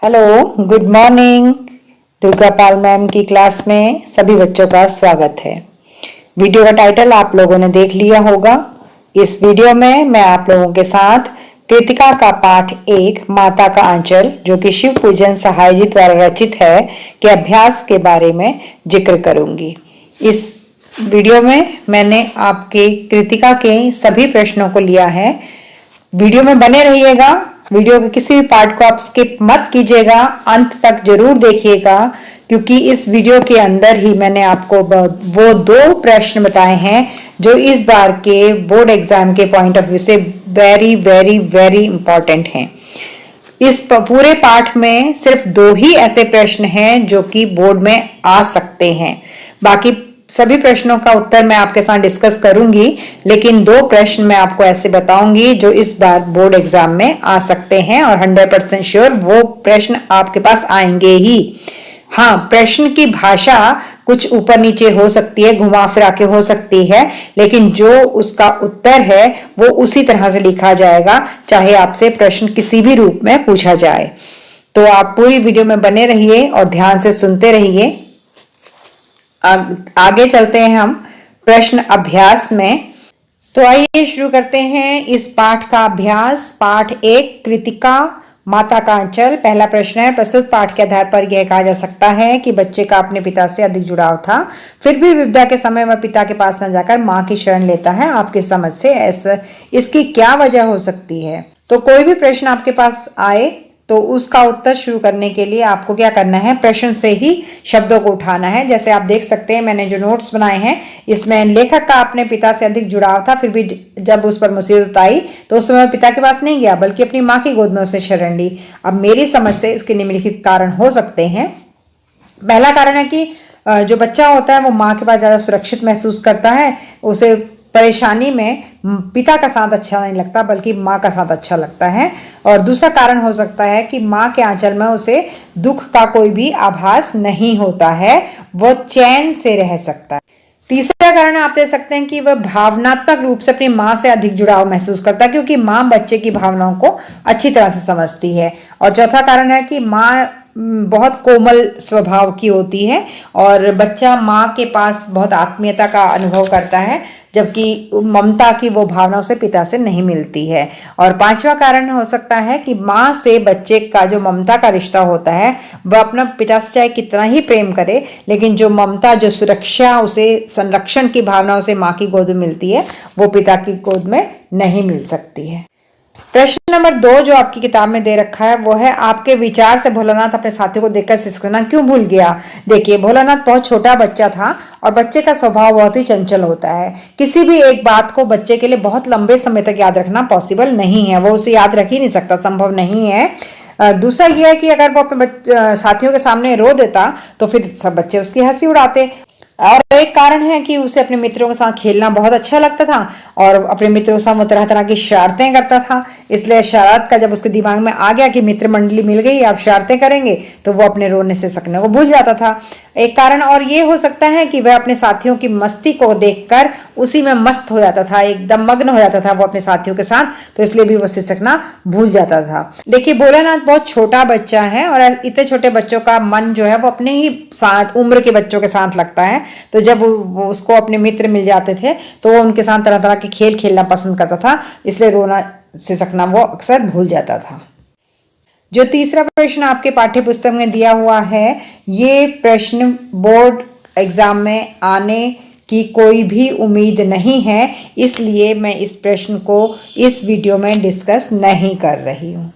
Hello, good morning. Durga Pal ma'am की class में सभी बच्चों का स्वागत है। वीडियो का टाइटल आप लोगों ने देख लिया होगा। इस वीडियो में मैं आप लोगों के साथ कृतिका का पाठ 1 माता का आंचल, जो कि शिव पूजन सहाय जी द्वारा रचित है, के अभ्यास के बारे में जिक्र करूंगी। इस वीडियो में मैंने आपके कृतिका के सभी प्रश्नों को लिया है। वीडियो में बने रहिएगा। वीडियो के किसी भी पार्ट को आप स्किप मत कीजिएगा, अंत तक जरूर देखिएगा, क्योंकि इस वीडियो के अंदर ही मैंने आपको वो 2 प्रश्न बताए हैं जो इस बार के बोर्ड एग्जाम के पॉइंट ऑफ व्यू से वेरी वेरी वेरी इंपॉर्टेंट हैं। इस पूरे पाठ में सिर्फ 2 ही ऐसे प्रश्न हैं जो कि बोर्ड में आ सकते हैं। बाकी सभी प्रश्नों का उत्तर मैं आपके साथ डिस्कस करूंगी, लेकिन 2 प्रश्न मैं आपको ऐसे बताऊंगी जो इस बार बोर्ड एग्जाम में आ सकते हैं और 100% श्योर वो प्रश्न आपके पास आएंगे ही। हाँ, प्रश्न की भाषा कुछ ऊपर नीचे हो सकती है, घुमा फिरा के हो सकती है, लेकिन जो उसका उत्तर है वो उसी तरह से लिखा जाएगा, चाहे आपसे प्रश्न किसी भी रूप में पूछा जाए। तो आप पूरी वीडियो में बने रहिए और ध्यान से सुनते रहिए। आगे चलते हैं हम प्रश्न अभ्यास में। तो आइए शुरू करते हैं इस पाठ का अभ्यास। पाठ 1 कृतिका माता का आंचल। पहला प्रश्न है, प्रस्तुत पाठ के आधार पर यह कहा जा सकता है कि बच्चे का अपने पिता से अधिक जुड़ाव था, फिर भी विपदा के समय वह पिता के पास न जाकर मां की शरण लेता है। आपकी समझ से ऐसा इसकी क्या वजह हो सकती है? तो कोई भी प्रश्न आपके पास आए तो उसका उत्तर शुरू करने के लिए आपको क्या करना है, प्रश्न से ही शब्दों को उठाना है। जैसे आप देख सकते हैं, मैंने जो नोट्स बनाए हैं इसमें लेखक का अपने पिता से अधिक जुड़ाव था, फिर भी जब उस पर मुसीबत आई तो उस समय पिता के पास नहीं गया बल्कि अपनी माँ की गोद में उसे शरण ली। अब मेरी समझ से इसके निम्नलिखित कारण हो सकते हैं। पहला कारण है कि जो बच्चा होता है वो माँ के पास ज्यादा सुरक्षित महसूस करता है, उसे परेशानी में पिता का साथ अच्छा नहीं लगता बल्कि माँ का साथ अच्छा लगता है। और दूसरा कारण हो सकता है कि माँ के आंचल में उसे दुख का कोई भी आभास नहीं होता है, वो चैन से रह सकता है। तीसरा कारण आप दे सकते हैं कि वह भावनात्मक रूप से अपनी माँ से अधिक जुड़ाव महसूस करता है, क्योंकि माँ बच्चे की भावनाओं को अच्छी तरह से समझती है। और चौथा कारण है कि माँ बहुत कोमल स्वभाव की होती है और बच्चा माँ के पास बहुत आत्मीयता का अनुभव करता है, जबकि ममता की वो भावना उसे पिता से नहीं मिलती है। और पांचवा कारण हो सकता है कि माँ से बच्चे का जो ममता का रिश्ता होता है वह अपना पिता से चाहे कितना ही प्रेम करे, लेकिन जो ममता, जो सुरक्षा, उसे संरक्षण की भावना उसे माँ की गोद में मिलती है वो पिता की गोद में नहीं मिल सकती है। प्रश्न नंबर 2 जो आपकी किताब में दे रखा है वो है, आपके विचार से भोलानाथ अपने साथियों को देखकर सिसकना क्यों भूल गया? देखिए, भोलानाथ बहुत छोटा बच्चा था और बच्चे का स्वभाव बहुत ही चंचल होता है। किसी भी एक बात को बच्चे के लिए बहुत लंबे समय तक याद रखना पॉसिबल नहीं है, वो उसे याद रख ही नहीं सकता, संभव नहीं है। दूसरा यह है कि अगर वो अपने साथियों के सामने रो देता तो फिर सब बच्चे उसकी हंसी उड़ाते। और एक कारण है कि उसे अपने मित्रों के साथ खेलना बहुत अच्छा लगता था और अपने मित्रों के साथ वो तरह तरह की शरारतें करता था। इसलिए शरारत का जब उसके दिमाग में आ गया कि मित्र मंडली मिल गई, आप शरारतें करेंगे, तो वो अपने रोने से सकने को भूल जाता था। एक कारण और ये हो सकता है कि वह अपने साथियों की मस्ती को देखकर उसी में मस्त हो जाता था, एकदम मग्न हो जाता था वो अपने साथियों के साथ, तो इसलिए भी वो सिसकना भूल जाता था। देखिए, भोलानाथ बहुत छोटा बच्चा है और इतने छोटे बच्चों का मन जो है वो अपने ही साथ उम्र के बच्चों के साथ लगता है, तो जब वो उसको अपने मित्र मिल जाते थे तो वो उनके साथ तरह तरह के खेल खेलना पसंद करता था, इसलिए रोना सिसकना वो अक्सर भूल जाता था। जो तीसरा प्रश्न आपके पाठ्य पुस्तक में दिया हुआ है, ये प्रश्न बोर्ड एग्जाम में आने की कोई भी उम्मीद नहीं है, इसलिए मैं इस प्रश्न को इस वीडियो में डिस्कस नहीं कर रही हूँ।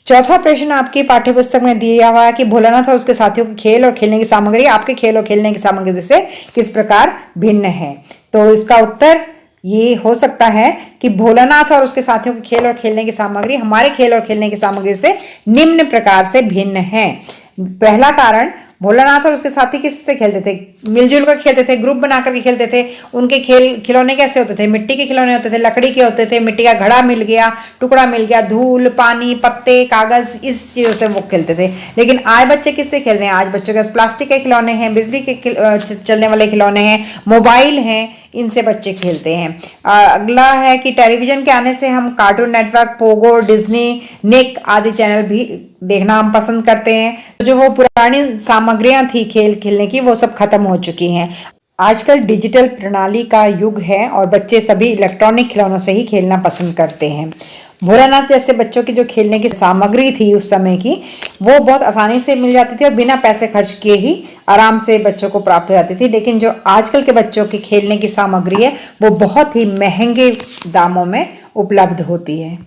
चौथा प्रश्न आपकी पाठ्यपुस्तक में दिया हुआ है कि भोलानाथ और उसके साथियों के खेल और खेलने की सामग्री आपके खेल और खेलने की सामग्री से किस प्रकार भिन्न है? तो इसका उत्तर ये हो सकता है कि भोलानाथ और उसके साथियों के खेल और खेलने की सामग्री हमारे खेल और खेलने की सामग्री से निम्न प्रकार से भिन्न है। पहला कारण, भोलानाथ और उसके साथी किससे खेलते थे? मिलजुल कर खेलते थे, ग्रुप बनाकर के खेलते थे। उनके खिलौने कैसे होते थे? मिट्टी के खिलौने होते थे, लकड़ी के होते थे, मिट्टी का घड़ा मिल गया, टुकड़ा मिल गया, धूल, पानी, पत्ते, कागज, इस चीजों से वो खेलते थे। लेकिन आज बच्चे किससे खेल रहे हैं? आज बच्चों के पास प्लास्टिक के खिलौने हैं, बिजली के चलने वाले खिलौने हैं, मोबाइल हैं, इनसे बच्चे खेलते हैं। अगला है कि टेलीविजन के आने से हम कार्टून नेटवर्क, पोगो, डिज्नी, निक आदि चैनल भी देखना हम पसंद करते हैं। तो जो वो पुरानी सामग्रियां थी खेल खेलने की, वो सब खत्म हो चुकी हैं। आजकल डिजिटल प्रणाली का युग है और बच्चे सभी इलेक्ट्रॉनिक खिलौनों से ही खेलना पसंद करते हैं। भोलानाथ जैसे बच्चों की जो खेलने की सामग्री थी उस समय की, वो बहुत आसानी से मिल जाती थी और बिना पैसे खर्च किए ही आराम से बच्चों को प्राप्त हो जाती थी। लेकिन जो आजकल के बच्चों की खेलने की सामग्री है वो बहुत ही महंगे दामों में उपलब्ध होती है।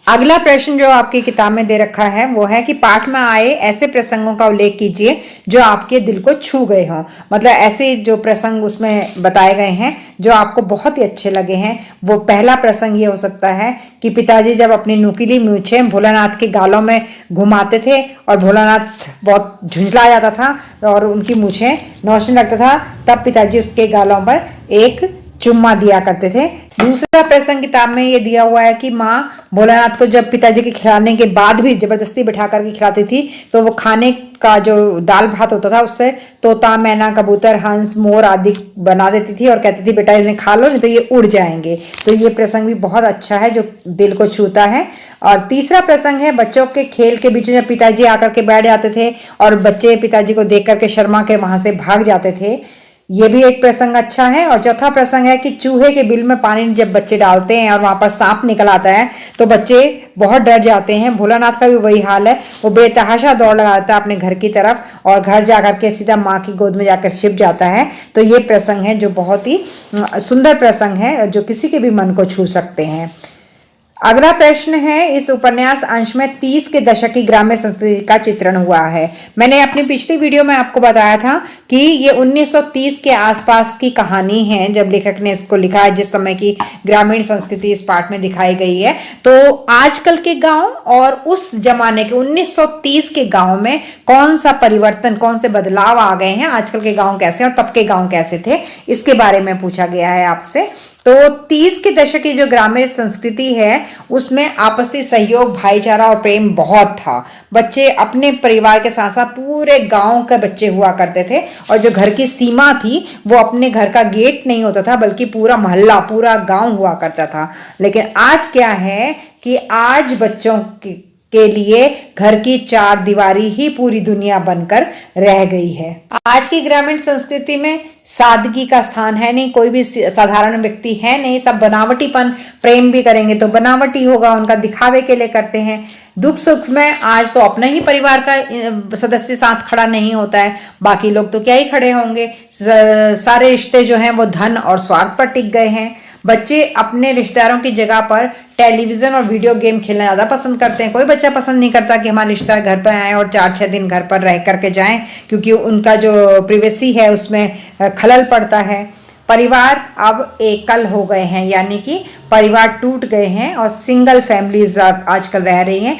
अगला प्रश्न जो आपकी किताब में दे रखा है वो है कि पाठ में आए ऐसे प्रसंगों का उल्लेख कीजिए जो आपके दिल को छू गए हों। मतलब ऐसे जो प्रसंग उसमें बताए गए हैं जो आपको बहुत ही अच्छे लगे हैं। वो पहला प्रसंग ये हो सकता है कि पिताजी जब अपनी नुकीली मूंछें भोलानाथ के गालों में घुमाते थे और भोलानाथ बहुत झुंझला जाता था और उनकी मूंछें नौचने लगता था, तब पिताजी उसके गालों पर एक चुम्मा दिया करते थे। दूसरा प्रसंग किताब में ये दिया हुआ है कि माँ भोलानाथ को जब पिताजी के खिलाने के बाद भी जबरदस्ती बिठा करके खिलाती थी, तो वो खाने का जो दाल भात होता था उससे तोता, मैना, कबूतर, हंस, मोर आदि बना देती थी और कहती थी बेटा इन्हें खा लो नहीं तो ये उड़ जाएंगे। तो ये प्रसंग भी बहुत अच्छा है जो दिल को छूता है। और तीसरा प्रसंग है बच्चों के खेल के बीच में पिताजी आकर के बैठ जाते थे और बच्चे पिताजी को देख करके शर्मा के वहां से भाग जाते थे। ये भी एक प्रसंग अच्छा है। और चौथा प्रसंग है कि चूहे के बिल में पानी जब बच्चे डालते हैं और वहां पर सांप निकल आता है तो बच्चे बहुत डर जाते हैं। भोलानाथ का भी वही हाल है, वो बेतहाशा दौड़ लगाता है अपने घर की तरफ और घर जाकर के सीधा माँ की गोद में जाकर छिप जाता है। तो ये प्रसंग है जो बहुत ही सुंदर प्रसंग है जो किसी के भी मन को छू सकते हैं। अगला प्रश्न है, इस उपन्यास अंश में 30 के दशक की ग्राम्य संस्कृति का चित्रण हुआ है। मैंने अपनी पिछली वीडियो में आपको बताया था कि ये 1930 के आसपास की कहानी है जब लेखक ने इसको लिखा है, जिस समय की ग्रामीण संस्कृति इस पाठ में दिखाई गई है। तो आजकल के गांव और उस जमाने के 1930 के गांव में कौन सा परिवर्तन, कौन से बदलाव आ गए हैं, आजकल के गांव कैसे और तब के गांव कैसे थे, इसके बारे में पूछा गया है आपसे। तो 30 के दशक की जो ग्रामीण संस्कृति है उसमें आपसी सहयोग, भाईचारा और प्रेम बहुत था। बच्चे अपने परिवार के साथ साथ पूरे गांव के बच्चे हुआ करते थे और जो घर की सीमा थी वो अपने घर का गेट नहीं होता था बल्कि पूरा मोहल्ला, पूरा गांव हुआ करता था। लेकिन आज क्या है कि आज बच्चों के लिए घर की चार दीवारी ही पूरी दुनिया बनकर रह गई है। आज की ग्रामीण संस्कृति में सादगी का स्थान है नहीं, कोई भी साधारण व्यक्ति है नहीं, सब बनावटीपन, प्रेम भी करेंगे तो बनावटी होगा, उनका दिखावे के लिए करते हैं। दुख सुख में आज तो अपने ही परिवार का सदस्य साथ खड़ा नहीं होता है, बाकी लोग तो क्या ही खड़े होंगे। सारे रिश्ते जो हैं वो धन और स्वार्थ पर टिक गए हैं। बच्चे अपने रिश्तेदारों की जगह पर टेलीविजन और वीडियो गेम खेलना ज़्यादा पसंद करते हैं। कोई बच्चा पसंद नहीं करता कि हमारे रिश्तेदार घर पर आए और 4-6 दिन घर पर रह करके जाएं, क्योंकि उनका जो प्राइवेसी है उसमें खलल पड़ता है। परिवार अब एकल हो गए हैं, यानी कि परिवार टूट गए हैं और सिंगल फैमिलीज आजकल रह रही हैं।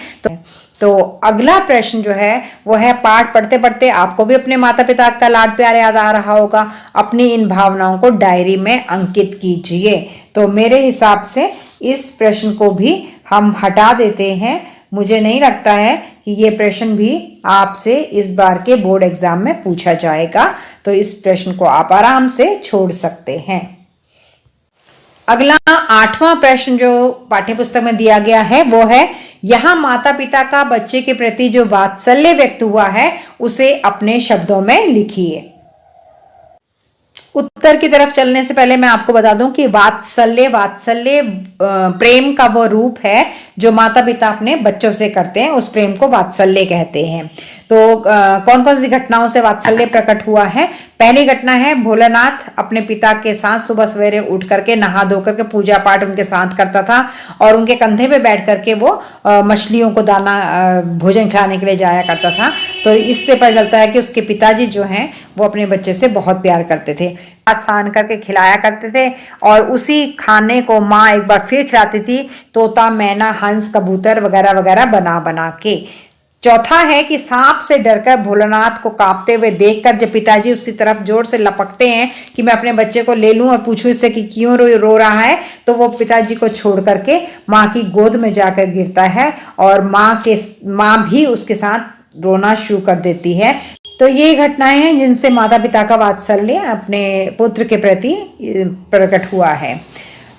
तो अगला प्रश्न जो है वो है, पाठ पढ़ते पढ़ते आपको भी अपने माता पिता का लाड प्यार याद आ रहा होगा। अपनी इन भावनाओं को डायरी में अंकित कीजिए। तो मेरे हिसाब से इस प्रश्न को भी हम हटा देते हैं। मुझे नहीं लगता है कि ये प्रश्न भी आपसे इस बार के बोर्ड एग्जाम में पूछा जाएगा, तो इस प्रश्न को आप आराम से छोड़ सकते हैं। अगला 8वां प्रश्न जो पाठ्यपुस्तक में दिया गया है वो है, यहाँ माता पिता का बच्चे के प्रति जो वात्सल्य व्यक्त हुआ है उसे अपने शब्दों में लिखिए। उत्तर की तरफ चलने से पहले मैं आपको बता दूं कि वात्सल्य प्रेम का वो रूप है जो माता पिता अपने बच्चों से करते हैं, उस प्रेम को वात्सल्य कहते हैं। तो कौन कौन सी घटनाओं से वात्सल्य प्रकट हुआ है? पहली घटना है, भोलानाथ अपने पिता के साथ सुबह सवेरे उठ करके नहा धो करके पूजा पाठ उनके साथ करता था और उनके कंधे पे बैठ करके वो मछलियों को दाना भोजन खिलाने के लिए जाया करता था। तो इससे पता चलता है कि उसके पिताजी जो हैं वो अपने बच्चे से बहुत प्यार करते थे, आसान करके खिलाया करते थे और उसी खाने को माँ एक बार फिर खिलाती थी, तोता, मैना, हंस, कबूतर वगैरह वगैरह बना बना के। चौथा है कि सांप से डरकर भोलानाथ को कांपते हुए देखकर जब पिताजी उसकी तरफ जोर से लपकते हैं कि मैं अपने बच्चे को ले लूं और पूछूं इससे कि क्यों रो रहा है, तो वो पिताजी को छोड़ करके माँ की गोद में जाकर गिरता है और माँ भी उसके साथ रोना शुरू कर देती है। तो ये घटनाएं हैं जिनसे माता पिता का वात्सल्य अपने पुत्र के प्रति प्रकट हुआ है।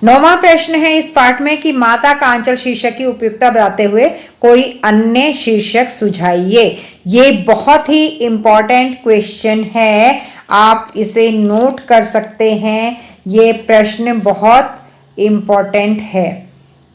9वां प्रश्न है इस पाठ में कि माता का आंचल शीर्षक की उपयुक्तता बताते हुए कोई अन्य शीर्षक सुझाइए। ये बहुत ही इंपॉर्टेंट क्वेश्चन है, आप इसे नोट कर सकते हैं। ये प्रश्न बहुत इंपॉर्टेंट है,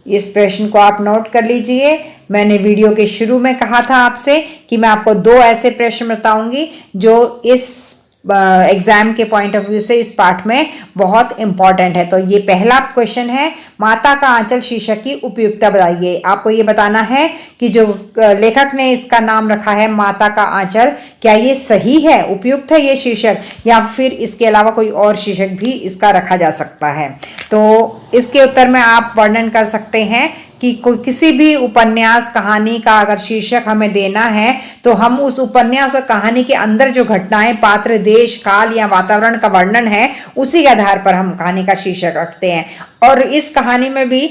इस प्रश्न को आप नोट कर लीजिए। मैंने वीडियो के शुरू में कहा था आपसे कि मैं आपको 2 ऐसे प्रश्न बताऊंगी जो इस एग्जाम के पॉइंट ऑफ व्यू से इस पाठ में बहुत इंपॉर्टेंट है। तो ये पहला क्वेश्चन है, माता का आंचल शीर्षक की उपयुक्तता बताइए। आपको ये बताना है कि जो लेखक ने इसका नाम रखा है माता का आंचल, क्या ये सही है, उपयुक्त है ये शीर्षक, या फिर इसके अलावा कोई और शीर्षक भी इसका रखा जा सकता है। तो इसके उत्तर में आप वर्णन कर सकते हैं कि कोई किसी भी उपन्यास कहानी का अगर शीर्षक हमें देना है तो हम उस उपन्यास और कहानी के अंदर जो घटनाएं, पात्र, देश, काल या वातावरण का वर्णन है उसी के आधार पर हम कहानी का शीर्षक रखते हैं। और इस कहानी में भी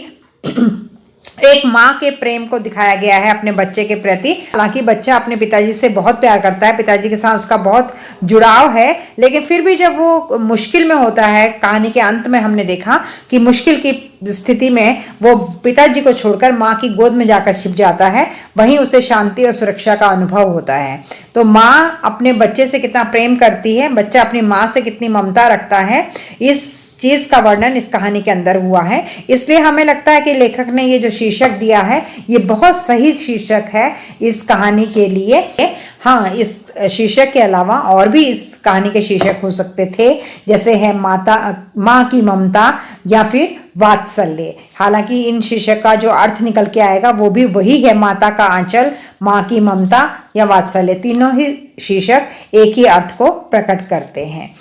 एक माँ के प्रेम को दिखाया गया है अपने बच्चे के प्रति। हालांकि बच्चा अपने पिताजी से बहुत प्यार करता है, पिताजी के साथ उसका बहुत जुड़ाव है, लेकिन फिर भी जब वो मुश्किल में होता है, कहानी के अंत में हमने देखा कि मुश्किल की स्थिति में वो पिताजी को छोड़कर माँ की गोद में जाकर छिप जाता है, वहीं उसे शांति और सुरक्षा का अनुभव होता है। तो माँ अपने बच्चे से कितना प्रेम करती है, बच्चा अपनी माँ से कितनी ममता रखता है, इस चीज का वर्णन इस कहानी के अंदर हुआ है। इसलिए हमें लगता है कि लेखक ने ये जो शीर्षक दिया है ये बहुत सही शीर्षक है इस कहानी के लिए। हाँ, इस शीर्षक के अलावा और भी इस कहानी के शीर्षक हो सकते थे, जैसे है माँ की ममता या फिर वात्सल्य। हालांकि इन शीर्षक का जो अर्थ निकल के आएगा वो भी वही है, माता का आंचल, माँ की ममता या वात्सल्य। तीनों ही शीर्षक एक ही अर्थ को प्रकट करते हैं।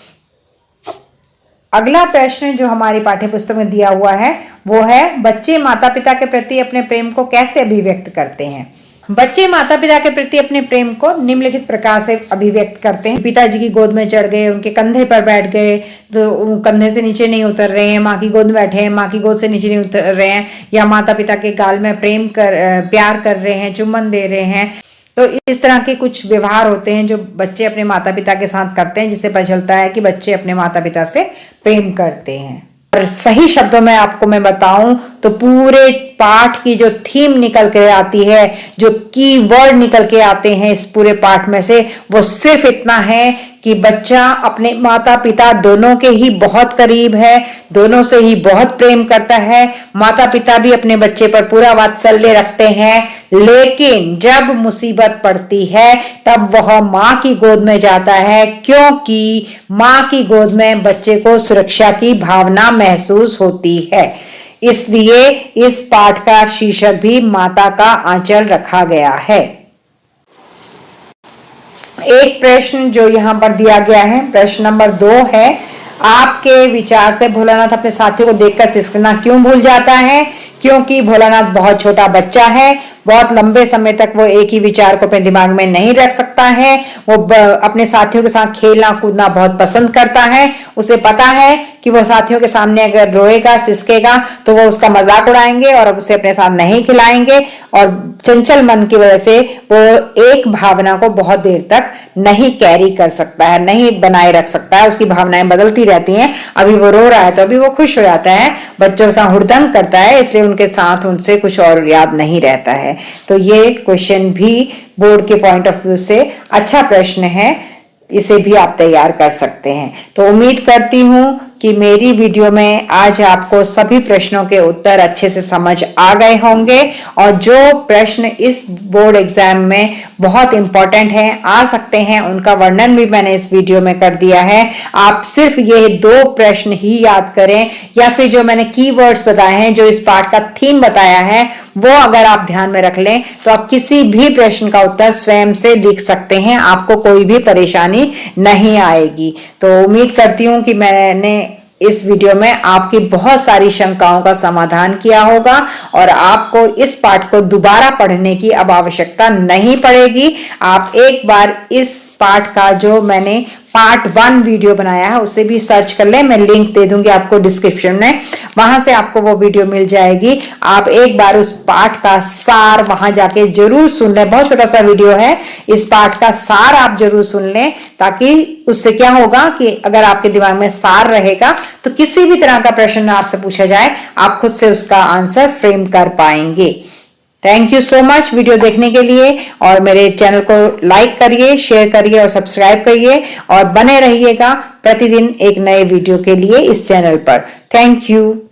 अगला प्रश्न जो हमारी पाठ्यपुस्तक में दिया हुआ है वो है, बच्चे माता पिता के प्रति अपने प्रेम को कैसे अभिव्यक्त करते हैं। बच्चे माता पिता के प्रति अपने प्रेम को निम्नलिखित प्रकार से अभिव्यक्त करते हैं। पिताजी की गोद में चढ़ गए, उनके कंधे पर बैठ गए तो कंधे से नीचे नहीं उतर रहे हैं, माँ की गोद में बैठे हैं, माँ की गोद से नीचे नहीं उतर रहे हैं, या माता पिता के गाल में प्यार कर रहे हैं, चुम्बन दे रहे हैं। तो इस तरह के कुछ व्यवहार होते हैं जो बच्चे अपने माता पिता के साथ करते हैं, जिससे पता चलता है कि बच्चे अपने माता पिता से प्रेम करते हैं। और सही शब्दों में आपको मैं बताऊं तो पूरे पाठ की जो थीम निकल के आती है, जो की वर्ड निकल के आते हैं इस पूरे पाठ में से, वो सिर्फ इतना है कि बच्चा अपने माता पिता दोनों के ही बहुत करीब है, दोनों से ही बहुत प्रेम करता है। माता पिता भी अपने बच्चे पर पूरा वात्सल्य रखते हैं, लेकिन जब मुसीबत पड़ती है तब वह माँ की गोद में जाता है, क्योंकि माँ की गोद में बच्चे को सुरक्षा की भावना महसूस होती है। इसलिए इस पाठ का शीर्षक भी माता का आंचल रखा गया है। एक प्रश्न जो यहाँ पर दिया गया है, प्रश्न नंबर 2 है, आपके विचार से भोलानाथ अपने साथियों को देखकर सिसकना क्यों भूल जाता है। क्योंकि भोलानाथ बहुत छोटा बच्चा है, बहुत लंबे समय तक वो एक ही विचार को अपने दिमाग में नहीं रख सकता है। वो अपने साथियों के साथ खेलना कूदना बहुत पसंद करता है। उसे पता है कि वो साथियों के सामने अगर रोएगा, सिसकेगा तो वो उसका मजाक उड़ाएंगे और उसे अपने साथ नहीं खिलाएंगे, और चंचल मन की वजह से वो एक भावना को बहुत देर तक नहीं कैरी कर सकता है, नहीं बनाए रख सकता है। उसकी भावनाएं बदलती रहती हैं। अभी वो रो रहा है तो अभी वो खुश हो जाता है, बच्चों के साथ हुड़दंग करता है, इसलिए उनके साथ उनसे कुछ और याद नहीं रहता है। तो ये क्वेश्चन भी बोर्ड के पॉइंट ऑफ व्यू से अच्छा प्रश्न है, इसे भी आप तैयार कर सकते हैं। तो उम्मीद करती हूं कि मेरी वीडियो में आज आपको सभी प्रश्नों के उत्तर अच्छे से समझ आ गए होंगे, और जो प्रश्न इस बोर्ड एग्जाम में बहुत इंपॉर्टेंट हैं, आ सकते हैं, उनका वर्णन भी मैंने इस वीडियो में कर दिया है। आप सिर्फ ये 2 प्रश्न ही याद करें, या फिर जो मैंने कीवर्ड्स बताए हैं, जो इस पाठ का थीम बताया है, वो अगर आप ध्यान में रख लें तो आप किसी भी प्रश्न का उत्तर स्वयं से लिख सकते हैं, आपको कोई भी परेशानी नहीं आएगी। तो उम्मीद करती हूँ कि मैंने इस वीडियो में आपकी बहुत सारी शंकाओं का समाधान किया होगा, और आपको इस पाठ को दोबारा पढ़ने की अब आवश्यकता नहीं पड़ेगी। आप एक बार इस पाठ का जो मैंने पार्ट 1 वीडियो बनाया है, उसे भी सर्च कर ले, मैं लिंक दे दूंगी आपको डिस्क्रिप्शन में, वहां से आपको वो वीडियो मिल जाएगी। आप एक बार उस पाठ का सार वहां जाके जरूर सुन लें, बहुत छोटा सा वीडियो है, इस पाठ का सार आप जरूर सुन लें, ताकि उससे क्या होगा कि अगर आपके दिमाग में सार रहेगा तो किसी भी तरह का प्रश्न आपसे पूछा जाए आप खुद से उसका आंसर फ्रेम कर पाएंगे। Thank you so much video देखने के लिए, और मेरे चैनल को लाइक करिए, शेयर करिए और सब्सक्राइब करिए, और बने रहिएगा प्रतिदिन एक नए वीडियो के लिए इस चैनल पर। Thank you.